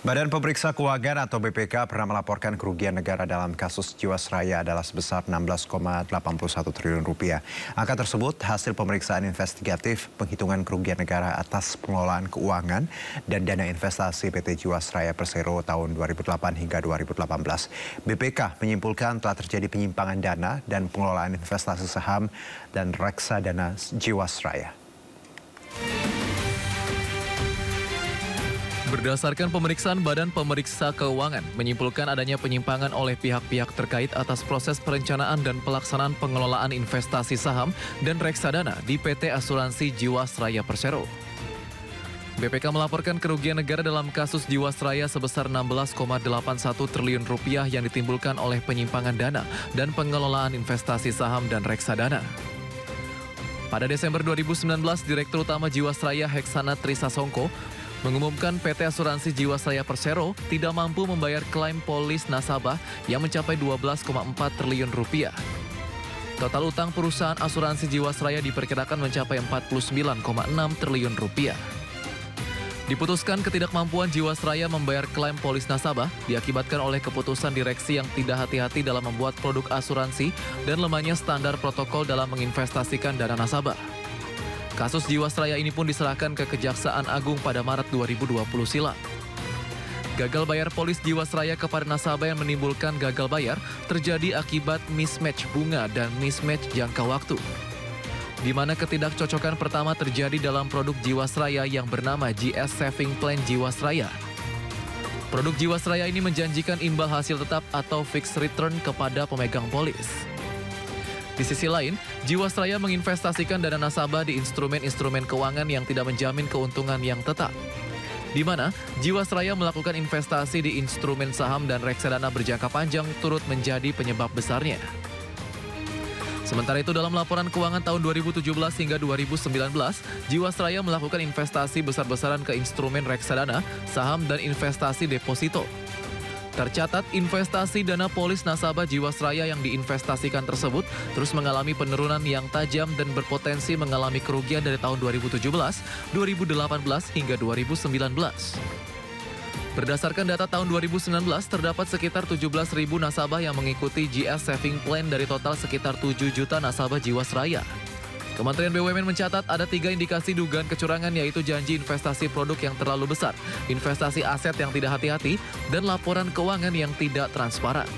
Badan Pemeriksa Keuangan atau BPK pernah melaporkan kerugian negara dalam kasus Jiwasraya adalah sebesar 16,81 triliun rupiah. Angka tersebut hasil pemeriksaan investigatif penghitungan kerugian negara atas pengelolaan keuangan dan dana investasi PT Jiwasraya Persero tahun 2008 hingga 2018. BPK menyimpulkan telah terjadi penyimpangan dana dan pengelolaan investasi saham dan reksadana Jiwasraya. Berdasarkan pemeriksaan Badan Pemeriksa Keuangan, menyimpulkan adanya penyimpangan oleh pihak-pihak terkait atas proses perencanaan dan pelaksanaan pengelolaan investasi saham dan reksadana di PT Asuransi Jiwasraya Persero. BPK melaporkan kerugian negara dalam kasus Jiwasraya sebesar 16,81 triliun rupiah yang ditimbulkan oleh penyimpangan dana dan pengelolaan investasi saham dan reksadana. Pada Desember 2019, Direktur Utama Jiwasraya Heksana Trisasongko mengumumkan PT Asuransi Jiwasraya Persero tidak mampu membayar klaim polis nasabah yang mencapai 12,4 triliun rupiah. Total utang perusahaan asuransi Jiwasraya diperkirakan mencapai 49,6 triliun rupiah. Diputuskan ketidakmampuan Jiwasraya membayar klaim polis nasabah diakibatkan oleh keputusan direksi yang tidak hati-hati dalam membuat produk asuransi dan lemahnya standar protokol dalam menginvestasikan dana nasabah. Kasus Jiwasraya ini pun diserahkan ke Kejaksaan Agung pada Maret 2020 silam. Gagal bayar polis Jiwasraya kepada nasabah yang menimbulkan gagal bayar terjadi akibat mismatch bunga dan mismatch jangka waktu, di mana ketidakcocokan pertama terjadi dalam produk Jiwasraya yang bernama GS Saving Plan Jiwasraya. Produk Jiwasraya ini menjanjikan imbal hasil tetap atau fixed return kepada pemegang polis. Di sisi lain, Jiwasraya menginvestasikan dana nasabah di instrumen-instrumen keuangan yang tidak menjamin keuntungan yang tetap, di mana Jiwasraya melakukan investasi di instrumen saham dan reksadana berjangka panjang turut menjadi penyebab besarnya. Sementara itu, dalam laporan keuangan tahun 2017 hingga 2019, Jiwasraya melakukan investasi besar-besaran ke instrumen reksadana, saham, dan investasi deposito. Tercatat, investasi dana polis nasabah Jiwasraya yang diinvestasikan tersebut terus mengalami penurunan yang tajam dan berpotensi mengalami kerugian dari tahun 2017, 2018, hingga 2019. Berdasarkan data tahun 2019, terdapat sekitar 17.000 nasabah yang mengikuti GS Saving Plan dari total sekitar 7 juta nasabah Jiwasraya. Kementerian BUMN mencatat ada 3 indikasi dugaan kecurangan, yaitu janji investasi produk yang terlalu besar, investasi aset yang tidak hati-hati, dan laporan keuangan yang tidak transparan.